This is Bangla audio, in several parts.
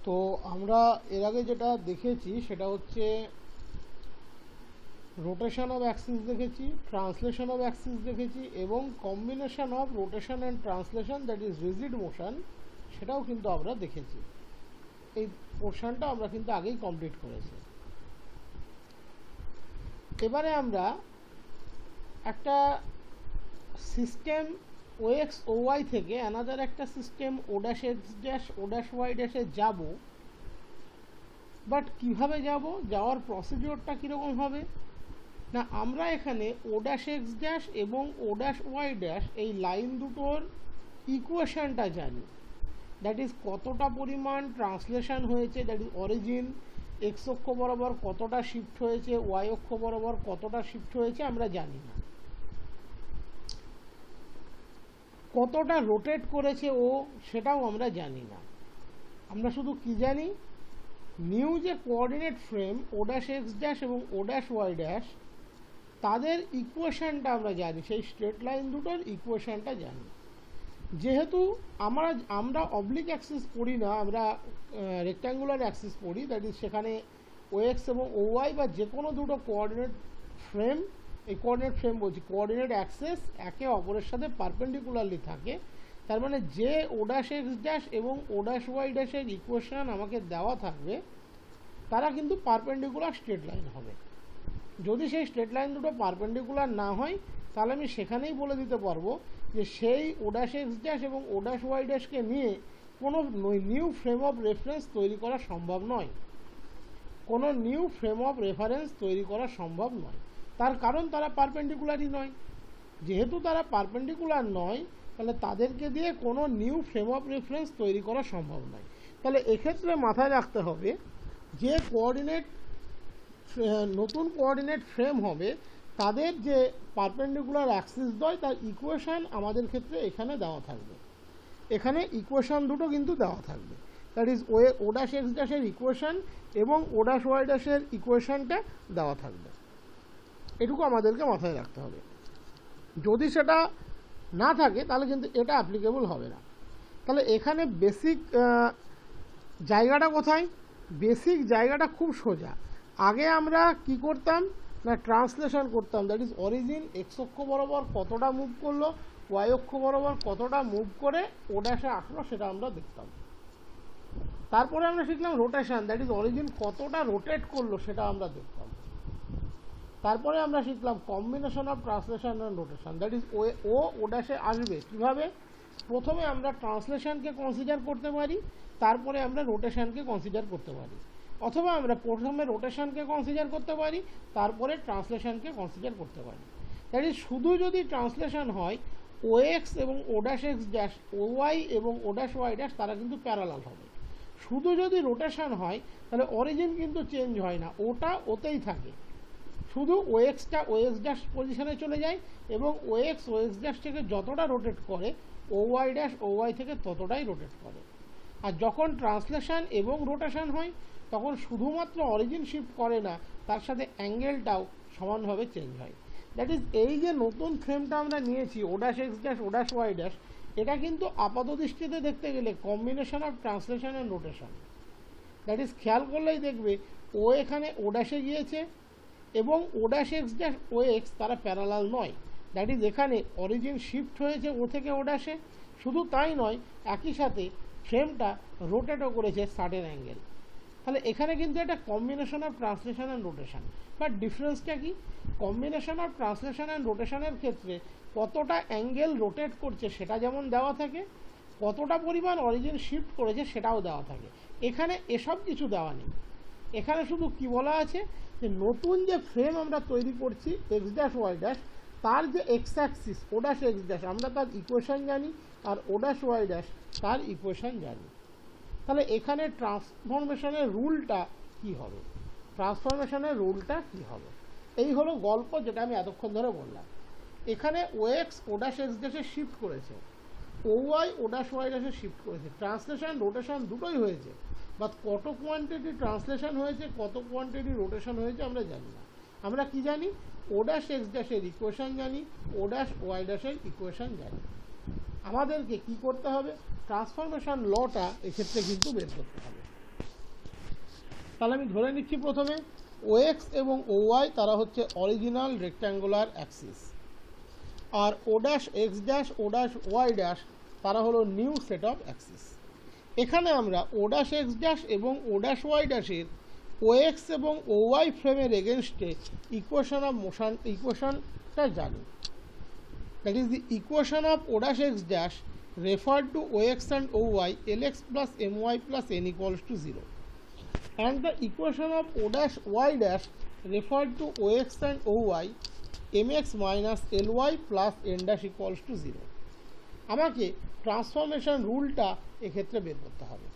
তো আমরা এর আগে যেটা দেখেছি সেটা হচ্ছে রোটেশন অফ অ্যাক্সিস দেখেছি, ট্রান্সলেশন অফ অ্যাক্সিস দেখেছি এবং combination of rotation and translation that is rigid motion সেটাও কিন্তু আমরা দেখেছি। এই পোর্শনটা আমরা কিন্তু আগেই কমপ্লিট করেছি। এবারে আমরা একটা সিস্টেম ওএক্স ওয়াই থেকে অ্যানাদার একটা সিস্টেম ও dash X dash O dash Y ড্যাশে যাব, বাট কিভাবে যাব, যাওয়ার প্রসিডিওরটা কীরকম হবে না, আমরা এখানে ও ড্যাশ এক্স ড্যাশ এবং ও ড্যাশ ওয়াই ড্যাশ এই লাইন দুটোর ইকুয়েশনটা জানি। দ্যাট ইজ কতটা পরিমাণ ট্রান্সলেশন হয়েছে, দ্যাট ইজ অরিজিন এক্স অক্ষ বরাবর কতটা শিফট হয়েছে, ওয়াই অক্ষ বরাবর কতটা শিফট হয়েছে আমরা জানি না। কতটা রোটেট করেছে ও সেটাও আমরা জানি না। আমরা শুধু কি জানি, নিউ যে কোঅর্ডিনেট ফ্রেম ও ড্যাশ এক্স ড্যাশ এবং ও ড্যাশ ওয়াই ড্যাশ তাদের ইকুয়েশনটা আমরা জানি, সেই স্ট্রেট লাইন দুটোর ইকুয়েশনটা জানি। যেহেতু আমরা অবলিক অ্যাক্সিস পড়ি না, আমরা রেক্ট্যাঙ্গুলার অ্যাক্সিস পড়ি, দ্যাট ইজ সেখানে ও এক্স এবং ও ওয়াই বা যে কোনো দুটো কোঅর্ডিনেট ফ্রেম, এই কোঅর্ডিনেট ফ্রেম বলছি, কোঅর্ডিনেট অ্যাক্সিস একে অপরের সাথে পারপেন্ডিকুলারলি থাকে। তার মানে যে ও ড্যাশ এক্স ড্যাশ এবং ও ড্যাশ ওয়াই ড্যাশের ইকুয়েশন আমাকে দেওয়া থাকবে তারা কিন্তু পারপেন্ডিকুলার স্ট্রেট লাইন হবে। যদি সেই স্ট্রেট লাইন দুটো পারপেন্ডিকুলার না হয় তাহলে আমি সেখানেই বলে দিতে পারবো যে সেই ও ড্যাশ এক্স ড্যাশ এবং ও ড্যাশ ওয়াই ড্যাশকে নিয়ে কোনো নিউ ফ্রেম অফ রেফারেন্স তৈরি করা সম্ভব নয়, কোনো নিউ ফ্রেম অফ রেফারেন্স তৈরি করা সম্ভব নয়। তার কারণ তারা পারপেন্ডিকুলারই নয়। যেহেতু তারা পারপেন্ডিকুলার নয় তাহলে তাদেরকে দিয়ে কোনো নিউ ফ্রেম অফ রেফারেন্স তৈরি করা সম্ভব নয়। তাহলে এক্ষেত্রে মাথায় রাখতে হবে যে কোঅর্ডিনেট নতুন কোঅর্ডিনেট ফ্রেম হবে তাদের যে পারপেন্ডিকুলার অ্যাক্সিস দ্বয় তার ইকুয়েশন আমাদের ক্ষেত্রে এখানে দেওয়া থাকবে। এখানে ইকুয়েশন দুটো কিন্তু দেওয়া থাকবে, that is O dash X ড্যাশের ইকুয়েশন এবং ও ড্যাশ ওয়াই ড্যাশের ইকুয়েশনটা দেওয়া থাকবে। এটুকু আমাদেরকে মাথায় রাখতে হবে। যদি সেটা না থাকে তাহলে কিন্তু এটা অ্যাপ্লিকেবল হবে না। তাহলে এখানে বেসিক জায়গাটা কোথায়? বেসিক জায়গাটা খুব সোজা। আগে আমরা কি করতাম না, ট্রান্সলেশন করতাম, দ্যাট ইজ অরিজিন এক্স অক্ষ বরাবর কতটা মুভ করলো, ওয়াই অক্ষ বরাবর কতটা মুভ করে ও ড্যাশে আসলো সেটা আমরা দেখতাম। তারপরে আমরা শিখলাম রোটেশন, দ্যাট ইজ অরিজিন কতটা রোটেট করলো সেটা আমরা দেখতাম। তারপরে আমরা শিখলাম combination of translation and rotation, that is O ড্যাশে আসবে কীভাবে। প্রথমে আমরা ট্রান্সলেশনকে কনসিডার করতে পারি, তারপরে আমরা রোটেশনকে কনসিডার করতে পারি, অথবা আমরা প্রথমে রোটেশনকে কনসিডার করতে পারি তারপরে ট্রান্সলেশনকে কনসিডার করতে পারি। দ্যাট ইজ শুধু যদি ট্রান্সলেশন হয় ও এক্স এবং ও ড্যাশ এক্স ড্যাশ, ও ওয়াই এবং ও ড্যাশ ওয়াই ড্যাশ তারা কিন্তু প্যারালাল হবে। শুধু যদি রোটেশন হয় তাহলে অরিজিন কিন্তু চেঞ্জ হয় না, ওটা ওতেই থাকে, শুধু ও এক্সটা ও এক্স ড্যাশ পজিশনে চলে যায় এবং ও এক্স ড্যাশ থেকে যতটা রোটেট করে ও ওয়াই ড্যাশ ও ওয়াই থেকে ততটাই রোটেট করে। আর যখন ট্রান্সলেশন এবং রোটেশন হয় তখন শুধুমাত্র অরিজিন শিফট করে না, তার সাথে অ্যাঙ্গেলটাও সমানভাবে চেঞ্জ হয়। দ্যাট ইজ এই যে নতুন ফ্রেমটা আমরা নিয়েছি ও dash X dash O dash Y dash, এটা কিন্তু আপাত দৃষ্টিতে দেখতে গেলে combination of translation and rotation. That is খেয়াল করলেই দেখবে ও এখানে ও ড্যাশে গিয়েছে এবং O dash X dash O x তারা প্যারালাল নয়। দ্যাট ইজ এখানে অরিজিন শিফট হয়েছে ও থেকে ও ড্যাশে, শুধু তাই নয় একই সাথে ফ্রেমটা রোটেটও করেছে সার্টেন অ্যাঙ্গেল। তাহলে এখানে কিন্তু একটা combination of translation and rotation. But ডিফারেন্সটা কি? কম্বিনেশন অফ ট্রান্সলেশন অ্যান্ড রোটেশনের ক্ষেত্রে কতটা অ্যাঙ্গেল রোটেট করছে সেটা যেমন দেওয়া থাকে, কতটা পরিমাণ অরিজিন শিফট করেছে সেটাও দেওয়া থাকে। এখানে এসব কিছু দেওয়া নেই। এখানে শুধু কি বলা আছে যে নতুন যে ফ্রেম আমরা তৈরি করছি এক্স ড্যাশ ওয়াই ড্যাশ, তার যে এক্স অ্যাক্সিস ও ড্যাশ এক্স ড্যাশ আমরা তার ইকুয়েশন জানি, আর ও ড্যাশ ওয়াই ড্যাশ তার ইকুয়েশন জানি। তাহলে এখানে ট্রান্সফরমেশনের রুলটা কি হবে? ট্রান্সফরমেশনের রুলটা কি হবে? এই হলো গল্প যেটা আমি এতক্ষণ ধরে বললাম। এখানে ও এক্স ও ড্যাশ এক্স ড্যাশে শিফট করেছে, ও ওয়াই ও ড্যাশ ওয়াই ড্যাশে শিফট করেছে, ট্রান্সলেশন রোটেশন দুটোই হয়েছে, বাট কত কোয়ান্টিটি ট্রান্সলেশন হয়েছে কত কোয়ান্টিটি রোটেশন হয়েছে আমরা জানি না। আমরা কি জানি? ও ড্যাশ এক্স ড্যাশের ইকুয়েশন জানি, ও ড্যাশ ওয়াই ড্যাশের ইকুয়েশন জানি। আমাদেরকে কি করতে হবে? ট্রান্সফরমেশন লটা এক্ষেত্রে কিন্তু বের করতে হবে। তাহলে আমি ধরে নিচ্ছি প্রথমে OX এবং OY তারা হচ্ছে অরিজিনাল রেক্ট্যাঙ্গুলার অ্যাক্সিস, আর O', X', O', তারা হলো নিউ সেট অফ অ্যাক্সিস। এখানে আমরা O', এবং O', এর OX এবং OY ফ্রেমের এগেনস্টে ইকুয়েশন অফ মোশন ইকুয়েশনটা জানি। That is the equation of O', referred to OX and OY, LX plus MY plus N equals to 0, and the equation of O', referred to OX and OY, MX minus LY plus N dash equals to 0. আমাকে ট্রান্সফরমেশন রুলটা এক্ষেত্রে বের করতে হবে।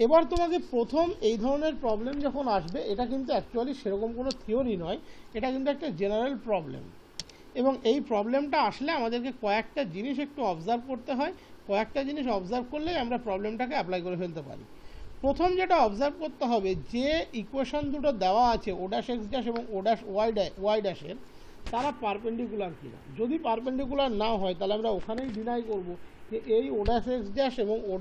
এবার তোমাকে প্রথম এই ধরনের প্রবলেম যখন আসবে, এটা কিন্তু অ্যাকচুয়ালি সেরকম কোনো থিওরি নয়, এটা কিন্তু একটা জেনারেল প্রবলেম, এবং এই প্রবলেমটা আসলে আমাদেরকে কয়েকটা জিনিস একটু অবজার্ভ করতে হয়। কয়েকটা জিনিস অবজার্ভ করলেই আমরা প্রবলেমটাকে অ্যাপ্লাই করে ফেলতে পারি। প্রথম যেটা অবজার্ভ করতে হবে, যে ইকুয়েশন দুটো দেওয়া আছে O', এবং O', এর তারা পারপেন্ডিকুলার কিনা। যদি পারপেন্ডিকুলার না হয় তাহলে আমরা ওখানেই ডিনাই করব যে এই O', এবং O',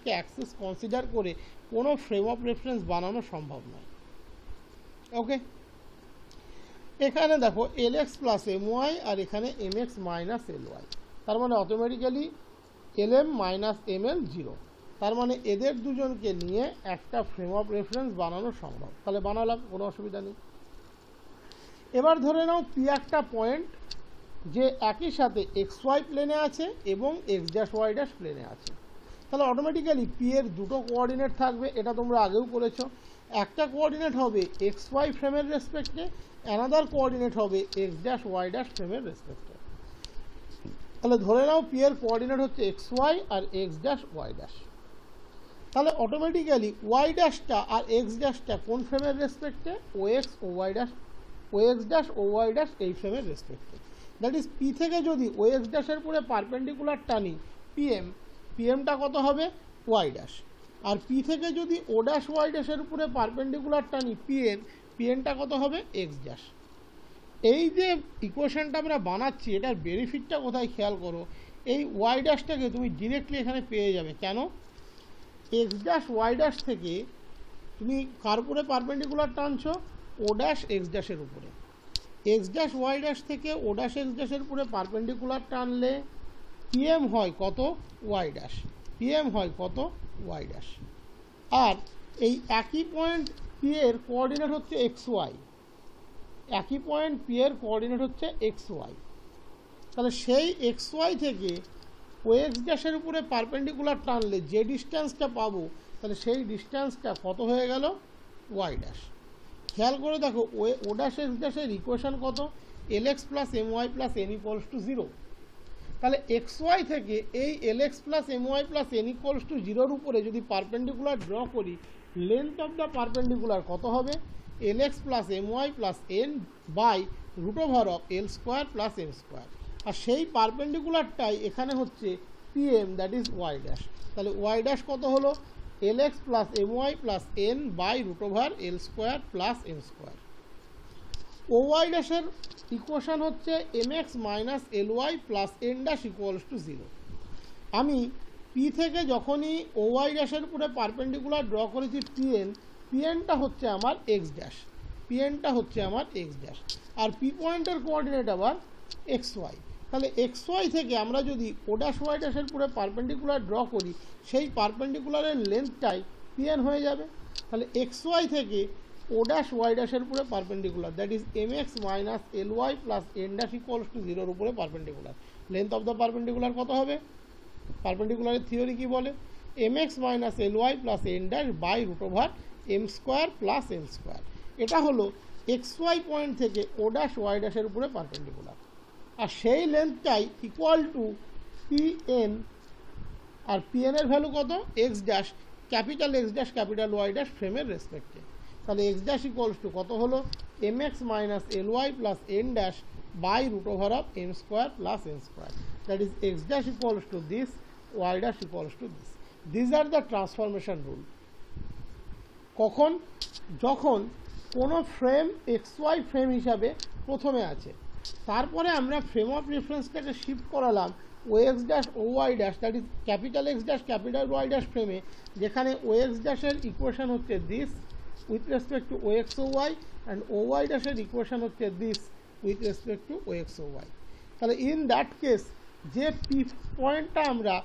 কে অ্যাক্সিস কনসিডার করে কোনো ফ্রেম অফ রেফারেন্স বানানো সম্ভব নয়। ওকে, এখানে দেখো LX প্লাস MY আর এখানে MX মাইনাস LY, তার মানে অটোমেটিক্যালি LM মাইনাস ML 0, তার মানে এদের দুজনকে নিয়ে একটা ফ্রেম অফ রেফারেন্স বানানো সম্ভব। তাহলে বানালাম, কোনো অসুবিধা নেই। এবার ধরে নাও P একটা পয়েন্ট যে একই সাথে XY প্লেনে আছে এবং X', Y' প্লেনে আছে, তাহলে অটোমেটিক্যালি P এর দুটো কোঅর্ডিনেট থাকবে। এটা তোমরা আগেও করেছো। একটা কোঅর্ডিনেট হবে XY ফ্রেমের রেসপেক্টে, অ্যানাদার কোঅর্ডিনেট হবে X', Y' ফ্রেমের রেসপেক্টে। তাহলে ধরে নাও P এর কোঅর্ডিনেট হচ্ছে XY আর X', Y', তাহলে অটোমেটিক্যালি Y' আর X' কোন ফ্রেমের রেসপেক্টে? OX, OY' এই ফ্রেমের রেসপেক্টে। দ্যাট ইজ P থেকে যদি OX' এর উপরে পারপেন্ডিকুলার টানি পিএমটা কত হবে? Y', আর P থেকে যদি O', এর উপরে পারপেন্ডিকুলার টানি পিএনটা কত হবে? X'। এই যে ইকুয়েশনটা আমরা বানাচ্ছি, এটার বেনিফিটটা কোথায় খেয়াল করো। এই Y'টাকে তুমি ডিরেক্টলি এখানে পেয়ে যাবে। কেন? X', Y' থেকে তুমি কার উপরে পারপেন্ডিকুলার টানছো? O', X' এর উপরে। X', Y' থেকে O', X' এর উপরে পারপেন্ডিকুলার টানলে পিএম হয় কত? Y'। পিএম হয় কত? Y'। আর এই একই পয়েন্ট P এর কোঅর্ডিনেট হচ্ছে XY, একই পয়েন্ট P এর কোঅর্ডিনেট হচ্ছে XY, তাহলে সেই XY থেকে OX' এর উপরে পারপেন্ডিকুলার টানলে যে ডিস্টেন্সটা পাবো, তাহলে সেই ডিস্টেন্সটা কত হয়ে গেল? Y'। খেয়াল করে দেখো O', X' এর ইকুয়েশন কত? LX plus MY plus N equals to 0। তাহলে XY থেকে এই LX plus MY plus N equals to 0-র উপরে যদি পারপেন্ডিকুলার ড্র করি, লেন্থ অফ দ্য পারপেন্ডিকুলার কত হবে? LX plus MY plus N by √of L² plus M²। আর সেই পারপেন্ডিকুলারটাই এখানে হচ্ছে PM, দ্যাট ইজ Y'। তাহলে Y' কত হলো? LX plus MY plus N by √of L² plus M²। OY' এর ইকুয়েশন হচ্ছে MX minus LY plus N dash equals to 0। আমি P থেকে যখনই OY' এর উপরে পারপেন্ডিকুলার ড্র করেছি পিএনটা হচ্ছে আমার X', পিএনটা হচ্ছে আমার X', আর P পয়েন্টের কোঅর্ডিনেট আবার XY। তাহলে XY থেকে আমরা যদি O', Y' এর উপরে পারপেন্ডিকুলার ড্র করি, সেই পারপেন্ডিকুলারের লেন্থটাই পিএন হয়ে যাবে। তাহলে XY থেকে O', Y' এর উপরে perpendicular, that is MX minus LY plus N dash equals to 0-র উপরে perpendicular. Length of the perpendicular কত হবে? পারপেন্ডিকুলারের থিওরি কি বলে? MX minus LY plus N dash by √of M² plus L²। এটা হলো XY পয়েন্ট থেকে O', Y' এর উপরে পারপেন্ডিকুলার, আর সেই লেন্থটাই ইকুয়াল টু PN, আর PN এর ভ্যালু কত? X', capital X', capital Y' ফ্রেমের রেসপেক্টে। তাহলে X' ইকুয়ালস টু কত হলো? MX minus LY plus N dash by √of M² plus N²। That is X' equals to this, Y' equals to this. This are the transformation rule. কখন? যখন কোনো ফ্রেম XY ফ্রেম হিসাবে প্রথমে আছে, তারপরে আমরা ফ্রেম অফ রেফারেন্সটাকে শিফট করালাম OX', OY', that is capital X', capital Y' ফ্রেমে, যেখানে OX' এর ইকুয়েশন হচ্ছে this, with respect to OX O Y, and O Y ড্যাশের ইকুয়েশন হচ্ছে this with respect to OX O Y. তাহলে ইন দ্যাট কেস যে পি পয়েন্টটা আমরা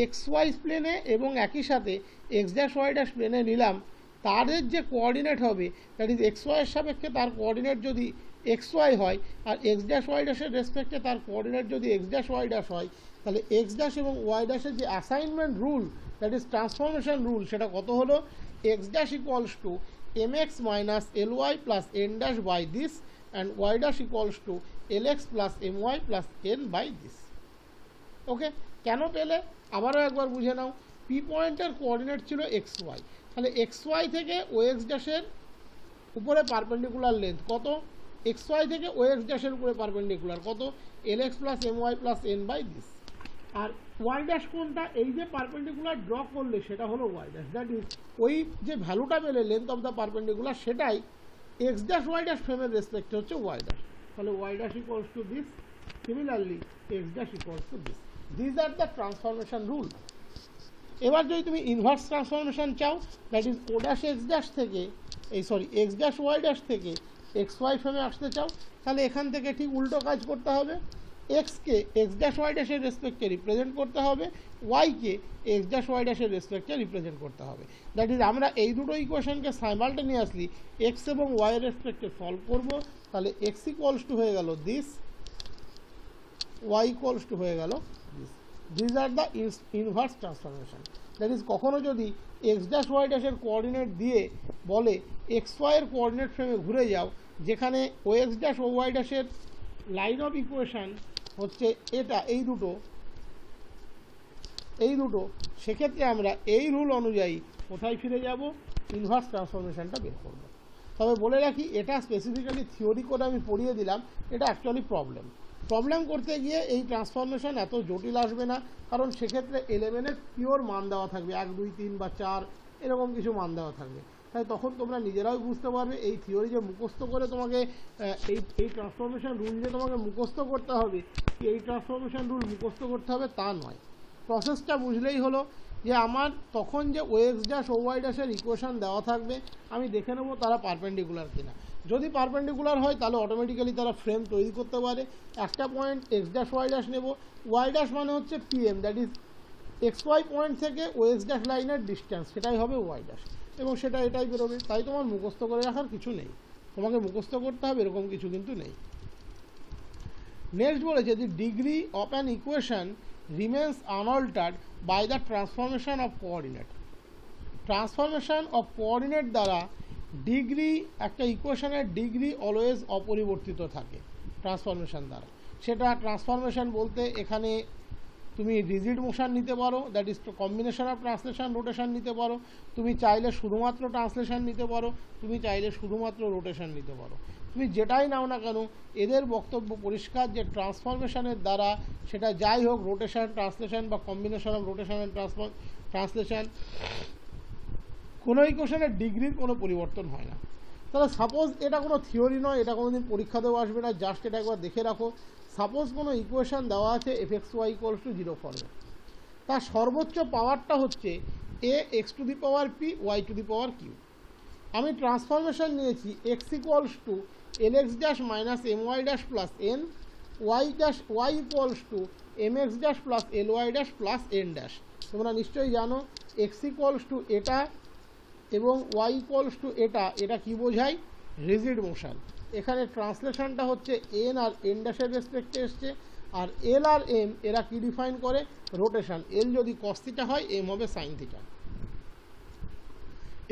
এক্স ওয়াই প্লেনে এবং একই সাথে এক্স ড্যাশ ওয়াই ড্যাশ প্লেনে নিলাম, তাদের যে কোঅর্ডিনেট হবে দ্যাট ইজ এক্স ওয়াইয়ের সাপেক্ষে তার কোঅর্ডিনেট যদি এক্স ওয়াই হয়, আর এক্স ড্যাশ ওয়াই ড্যাশের রেসপেক্টে তার কোঅর্ডিনেট যদি এক্স ড্যাশ ওয়াই ড্যাশ হয়, তাহলে এক্স ড্যাশ এবং ওয়াই ড্যাশের যে assignment rule that is transformation rule, সেটা কত হলো? X dash equals to M X minus L Y plus N dash by this, and Y dash equals to L X plus M Y plus N by this. Okay, কেন পেলে আবারও একবার বুঝে নাও। পি পয়েন্টের কোঅর্ডিনেট ছিল এক্স ওয়াই, তাহলে এক্স ওয়াই থেকে ও এক্স ড্যাশের উপরে পারপেন্ডিকুলার লেন্থ কত? এক্স ওয়াই থেকে ও এক্স ড্যাশের উপরে পারপেন্ডিকুলার কত? L X plus M Y plus N by this. আর ওয়াই ড্যাশ কোনটা? এই যে পারপেন্ডিকুলার ড্র করলে সেটা হলো ওয়াই ড্যাশ, দ্যাট ইজ ওই যে ভ্যালুটা পেলে লেন্থ অফ দ্য পারপেন্ডিকুলার, সেটাই এক্স ড্যাশ ওয়াই ড্যাশ ফ্রেমের রেসপেক্টে হচ্ছে ওয়াই ড্যাশ। তাহলে Y dash equals to this, similarly X dash equals to this. This are the transformation rule. এবার যদি তুমি ইনভার্স ট্রান্সফরমেশন চাও, that is O dash X dash থেকে এক্স ড্যাশ ওয়াই ড্যাশ থেকে এক্স ওয়াই ফ্রেমে আসতে চাও, তাহলে এখান থেকে ঠিক উল্টো কাজ করতে হবে। এক্সকে এক্স ড্যাশ ওয়াই ড্যাশের রেসপেক্টে রিপ্রেজেন্ট করতে হবে, ওয়াইকে এক্স ড্যাশ ওয়াই ড্যাশের রেসপেক্টে রিপ্রেজেন্ট করতে হবে। দ্যাট ইজ আমরা এই দুটো ইকুয়েশনকে সাইমালটেনিয়াসলি এক্স এবং ওয়াইয়ের রেসপেক্টে সলভ করব। তাহলে এক্স ইকুয়ালস টু হয়ে গেল দিস, ওয়াই ইকুয়ালস টু হয়ে গেল this. This are the inverse transformation. That is কখনো যদি এক্স ড্যাশ ওয়াই ড্যাশের কোঅর্ডিনেট দিয়ে বলে এক্স ওয়াইয়ের কোঅর্ডিনেট ফ্রেমে ঘুরে যাও, যেখানে ও এক্স ড্যাশ ও ওয়াই ড্যাশের লাইন অফ ইকুয়েশন হচ্ছে এটা, এই দুটো, সেক্ষেত্রে আমরা এই রুল অনুযায়ী কোথায় ফিরে যাব? ইনভার্স ট্রান্সফরমেশনটা বের করব। তবে বলে রাখি, এটা স্পেসিফিক্যালি থিওরি করে আমি পড়িয়ে দিলাম, এটা অ্যাকচুয়ালি প্রবলেম করতে গিয়ে এই ট্রান্সফরমেশন এত জটিল আসবে না, কারণ সেক্ষেত্রে এলেভেনের পিওর মান দেওয়া থাকবে, 1 2 3 বা 4 এরকম কিছু মান দেওয়া থাকবে। তাই তখন তোমরা নিজেরাও বুঝতে পারবে এই থিওরি যে মুখস্থ করে তোমাকে এই ট্রান্সফরমেশন রুল যে তোমাকে মুখস্থ করতে হবে, এই ট্রান্সফরমেশন রুল মুখস্থ করতে হবে তা নয়। প্রসেসটা বুঝলেই হলো যে আমার তখন যে ও এক্স ড্যাশ ও ওয়াই ড্যাশের ইকুয়েশন দেওয়া থাকবে, আমি দেখে নেবো তারা পারপেন্ডিকুলার কিনা। যদি পারপেন্ডিকুলার হয় তাহলে অটোমেটিক্যালি তারা ফ্রেম তৈরি করতে পারে। একটা point X dash Y dash নেব, ওয়াই ড্যাশ মানে হচ্ছে PM, that is X Y point থেকে ও এক্স ড্যাশ লাইনের ডিস্টেন্স, সেটাই হবে ওয়াই ড্যাশ, এবং সেটা এটাই বেরোবে। তাই তোমার মুখস্থ করে রাখার কিছু নেই, তোমাকে মুখস্থ করতে হবে এরকম কিছু কিন্তু নেই। নেক্সট বলেছে the degree of an equation remains unaltered by the transformation of coordinate. Transformation of coordinate দ্বারা ডিগ্রি, একটা ইকুয়েশনের ডিগ্রি অলওয়েজ অপরিবর্তিত থাকে ট্রান্সফরমেশন দ্বারা। সেটা ট্রান্সফরমেশন বলতে এখানে তুমি রিজিড মোশন নিতে পারো, that is combination of translation rotation নিতে পারো, তুমি চাইলে শুধুমাত্র ট্রান্সলেশন নিতে পারো, তুমি চাইলে শুধুমাত্র রোটেশন নিতে পারো। তুমি যেটাই নাও না কেন, এদের বক্তব্য পরিষ্কার যে ট্রান্সফরমেশনের দ্বারা সেটা যাই হোক, রোটেশন, ট্রান্সলেশন বা combination of rotation and translation, কোনো ইকুয়েশনের ডিগ্রির কোনো পরিবর্তন হয় না। তাহলে সাপোজ এটা কোনো থিওরি নয়, এটা কোনো দিন পরীক্ষাতেও আসবে না, জাস্ট এটা একবার দেখে রাখো। সাপোজ কোনো ইকুয়েশন দেওয়া আছে F X Y equals to 0 ফর্মে, তার সর্বোচ্চ পাওয়ারটা হচ্ছে A X to the power P Y to the power Q. আমি ট্রান্সফরমেশন নিয়েছি X equals to L X dash minus M Y dash plus N, Y equals to M X dash plus L Y dash plus N dash. তোমরা নিশ্চয়ই জানো এক্স ইকুয়ালস টু এটা এবং ওয়াই ইকুয়ালস টু এটা কি বোঝায়? Rigid motion. এখানে ট্রান্সলেশনটা হচ্ছে এন আর এন ড্যাশের রেসপেক্টে এসছে, আর এল আর এম এরা কি ডিফাইন করে? রোটেশন। এল যদি কস থিটা হয়, এম হবে সাইন থিটা।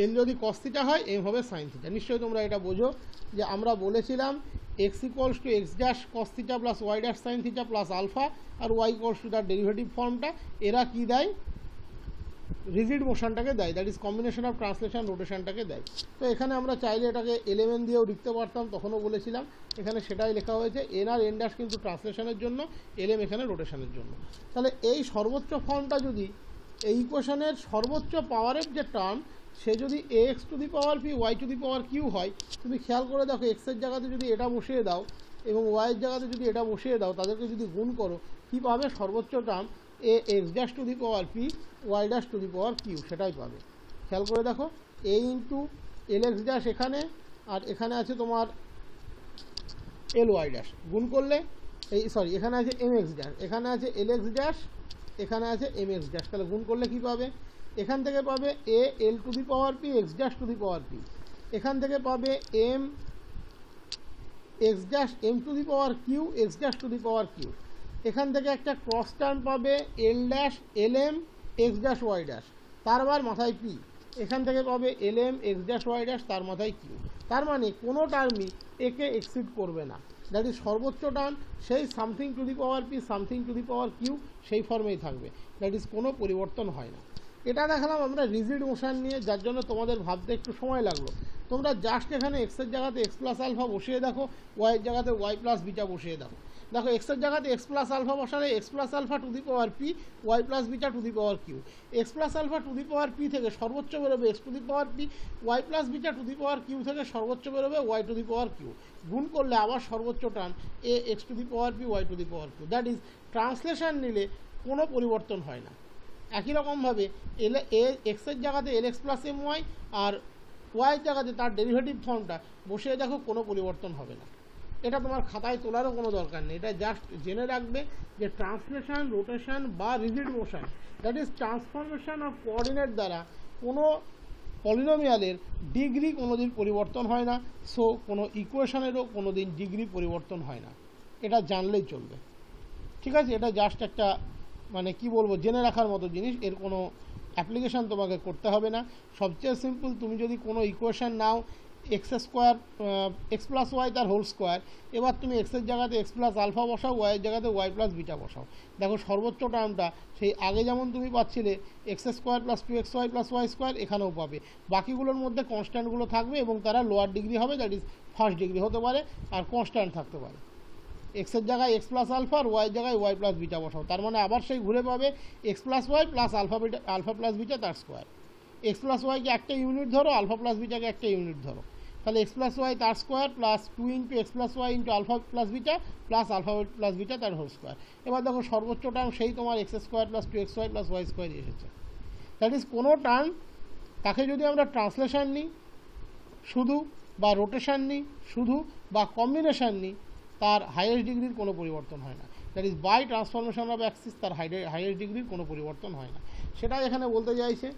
এল যদি কস থিটা হয়, এম হবে সাইন থিটা। নিশ্চয়ই তোমরা এটা বোঝো যে আমরা বলেছিলাম X equals to X dash cos theta plus Y dash sine theta plus alpha, আর ওয়াই ইকুয়ালস টু তার ডেরিভেটিভ ফর্মটা, এরা কি দেয়? রিজিড মোশনটাকে দেয়, that is combination of translation রোটেশনটাকে দেয়। তো এখানে আমরা চাইলে এটাকে এলেভেন দিয়েও লিখতে পারতাম, তখনও বলেছিলাম এখানে সেটাই লেখা হয়েছে। এন আর এন ড্যাশ কিন্তু ট্রান্সলেশনের জন্য, এলএম এখানে রোটেশনের জন্য। তাহলে এই সর্বোচ্চ ফর্মটা যদি এই ইকুয়েশনের সর্বোচ্চ পাওয়ারের যে টার্ম, সে যদি A X to the power P Y to the power Q হয়, তুমি খেয়াল করে দেখো এক্সের জায়গাতে যদি এটা বসিয়ে দাও এবং ওয়াইয়ের জায়গাতে যদি এটা বসিয়ে দাও, তাদেরকে যদি গুণ করো, কী পাবে? সর্বোচ্চ term A X dash to the power P Y dash to the power Q, সেটাই পাবে। খেয়াল করে দেখো, A into L X dash এখানে, আর এখানে আছে তোমার এল ওয়াই ড্যাশ, গুণ করলে এই সরি এখানে আছে এম এক্স ড্যাশ, এখানে আছে এল এক্স ড্যাশ, এখানে আছে এম এক্স ড্যাশ, তাহলে গুণ করলে কী পাবে, এখান থেকে পাবে A L to the power P X dash to the power P, এখান থেকে পাবে M X dash M to the power Q X dash to the power Q, এখান থেকে একটা ক্রস টার্ম পাবে L dash L M X dash Y dash, তার আবার মাথায় পি, এখান থেকে পাবে L M X dash Y dash, তার মাথায় কিউ। তার মানে কোনো টার্মই একে এক্সিড করবে না, দ্যাট ইজ সর্বোচ্চ টার্ম সেই something to the power P something to the power Q সেই ফর্মেই থাকবে, দ্যাট ইজ কোনো পরিবর্তন হয় না। এটা দেখালাম আমরা রিজিড মোশন নিয়ে, যার জন্য তোমাদের ভাবতে একটু সময় লাগলো। তোমরা জাস্ট এখানে এক্সের জায়গাতে এক্স প্লাস আলফা বসিয়ে দেখো, ওয়াইয়ের জায়গাতে ওয়াই প্লাস বিটা বসিয়ে দেখো। দেখো এক্সের জায়গাতে এক্স প্লাস আলফা বসালে X plus alpha to the power P Y plus beta to the power Q, X plus alpha to the power P থেকে সর্বোচ্চ বেরোবে X to the power P, Y plus beta to the power Q থেকে সর্বোচ্চ বেরোবে Y to the power Q, গুণ করলে আবার সর্বোচ্চ term A X to the power P Y to the power Q. That is translation নিলে কোনো পরিবর্তন হয় না। একই রকমভাবে এল এক্সের জায়গাতে এল এক্স প্লাস এম ওয়াই আর ওয়াইয়ের জায়গাতে তার ডেরিভেটিভ ফর্মটা বসিয়ে দেখো, কোনো পরিবর্তন হবে না। এটা তোমার খাতায় তোলারও কোনো দরকার নেই, এটা জাস্ট জেনে রাখবে যে ট্রান্সলেশন, রোটেশন বা rigid motion, that is transformation of coordinate দ্বারা কোনো পলিনোমিয়ালের ডিগ্রি কোনো দিন পরিবর্তন হয় না, সো কোনো ইকুয়েশনেরও কোনো দিন ডিগ্রি পরিবর্তন হয় না, এটা জানলেই চলবে। ঠিক আছে, এটা জাস্ট একটা মানে কি বলবো জেনে রাখার মতো জিনিস, এর কোনো অ্যাপ্লিকেশান তোমাকে করতে হবে না। সবচেয়ে সিম্পল, তুমি যদি কোনো ইকুয়েশান নাও X square X plus Y তার হোল স্কোয়ার, এবার তুমি এক্সের জায়গাতে এক্স প্লাস আলফা বসাও, ওয়াইয়ের জায়গাতে ওয়াই প্লাস বিটা বসাও, দেখো সর্বোচ্চ টার্মটা সেই আগে যেমন তুমি পাচ্ছিলে X square plus two X Y plus Y square, এখানেও পাবে। বাকিগুলোর মধ্যে কনস্ট্যান্টগুলো থাকবে এবং তারা লোয়ার ডিগ্রি হবে, দ্যাট ইজ ফার্স্ট ডিগ্রি হতে পারে, আর কনস্ট্যান্ট থাকতে পারে। এক্সের জায়গায় এক্স প্লাস আলফা আর ওয়াইয়ের জায়গায় ওয়াই প্লাস বিটা বসাও, তার মানে আবার সেই ঘুরে পাবে X plus Y plus alpha plus beta তার স্কোয়ার। এক্স প্লাস ওয়াইকে একটা ইউনিট ধরো, আলফা প্লাস বিটাকে একটা ইউনিট ধরো, তাহলে এক্স প্লাস ওয়াই তার square plus two into X plus Y into alpha plus beta plus alpha plus beta তার হোল স্কোয়ার। এবার দেখো সর্বোচ্চ টার্ম সেই তোমার X square plus two X Y plus Y স্কোয়ারই এসেছে। দ্যাট ইজ কোনো টার্ম তাকে যদি আমরা ট্রান্সলেশন নিই শুধু, বা রোটেশন নিই শুধু, বা কম্বিনেশন নিই, তার হাইয়েস্ট ডিগ্রির কোনো পরিবর্তন হয় না। That is by transformation of axis তার হাইয়েস্ট ডিগ্রির কোনো পরিবর্তন হয় না। সেটা এখানে বলতে চাইছে,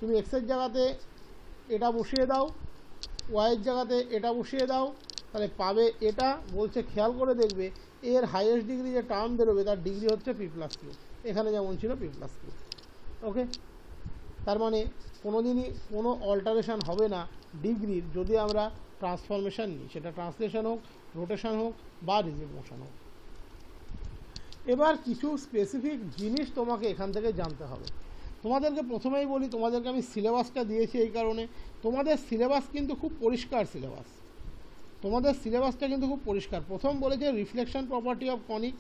তুমি এক্সের জায়গাতে এটা বসিয়ে দাও, ওয়াইয়ের জায়গাতে এটা বসিয়ে দাও, তাহলে পাবে এটা। বলছে খেয়াল করে দেখবে এর হাইয়েস্ট ডিগ্রি যে টার্ম বেরোবে তার ডিগ্রি হচ্ছে পি প্লাস কিউ, এখানে যেমন ছিল পি প্লাস কিউ। ওকে, তার মানে কোনো দিনই কোনো অল্টারেশন হবে না ডিগ্রির যদি আমরা ট্রান্সফরমেশন নিই, সেটা ট্রান্সলেশন হোক, রোটেশন হোক বা রিজিড মোশন হোক। এবার কিছু স্পেসিফিক জিনিস তোমাকে এখান থেকে জানতে হবে। তোমাদেরকে প্রথমেই বলি, তোমাদেরকে আমি সিলেবাসটা দিয়েছি এই কারণে, তোমাদের সিলেবাস কিন্তু খুব পরিষ্কার সিলেবাস, তোমাদের সিলেবাসটা কিন্তু খুব পরিষ্কার। প্রথম বলেছে reflection property of conic,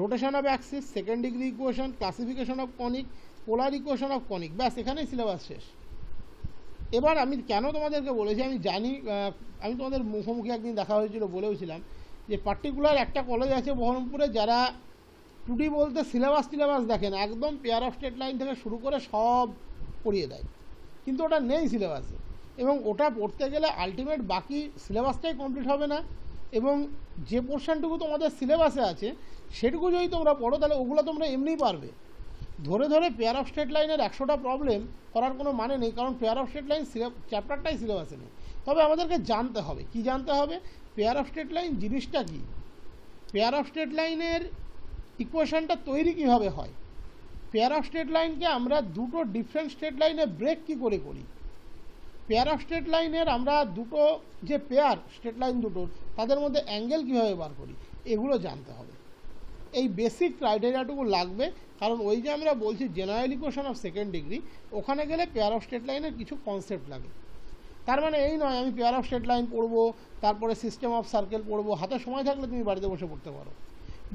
rotation of Axis, second degree equation, classification of conic, polar equation of conic, ব্যাস এখানেই সিলেবাস শেষ। এবার আমি কেন তোমাদেরকে বলেছি আমি জানি, আমি তোমাদের মুখোমুখি একদিন দেখা হয়েছিল, বলেওছিলাম যে পার্টিকুলার একটা কলেজ আছে বহরমপুরে যারা টুডি বলতে সিলেবাস দেখেন, একদম পেয়ার অফ স্টেট লাইন থেকে শুরু করে সব পড়িয়ে দেয়, কিন্তু ওটা নেই সিলেবাসে, এবং ওটা পড়তে গেলে আলটিমেট বাকি সিলেবাসটাই কমপ্লিট হবে না, এবং যে পোর্শনটুকু তোমাদের সিলেবাসে আছে সেটুকু যদি তোমরা পড়ো তাহলে ওগুলো তোমরা এমনিই পারবে। ধরে ধরে পেয়ার অফ স্টেট লাইনের 100টা প্রবলেম করার কোনো মানে নেই, কারণ পেয়ার অফ স্টেট লাইন চ্যাপ্টারটাই সিলেবাসে নেই। তবে আমাদেরকে জানতে হবে, কি জানতে হবে, পেয়ার অফ স্টেট লাইন জিনিসটা কী, পেয়ার অফ স্টেট লাইনের ইকুয়েশনটা তৈরি কীভাবে হয়, পেয়ার অফ স্টেট লাইনকে আমরা দুটো ডিফারেন্ট স্টেট লাইনে ব্রেক কী করে করি, পেয়ার অফ স্টেট লাইনের আমরা দুটো যে পেয়ার স্টেট লাইন দুটোর তাদের মধ্যে অ্যাঙ্গেল কীভাবে বার করি, এগুলো জানতে হবে। এই বেসিক ক্রাইটেরিয়াটুকু লাগবে, কারণ ওই যে আমরা বলছি general equation of second degree, ওখানে গেলে পেয়ার অফ স্টেট লাইনের কিছু কনসেপ্ট লাগে। তার মানে এই নয় আমি পেয়ার অফ স্টেট লাইন পড়বো তারপরে সিস্টেম অফ সার্কেল পড়বো, হাতে সময় থাকলে তুমি বাড়িতে বসে পড়তে পারো,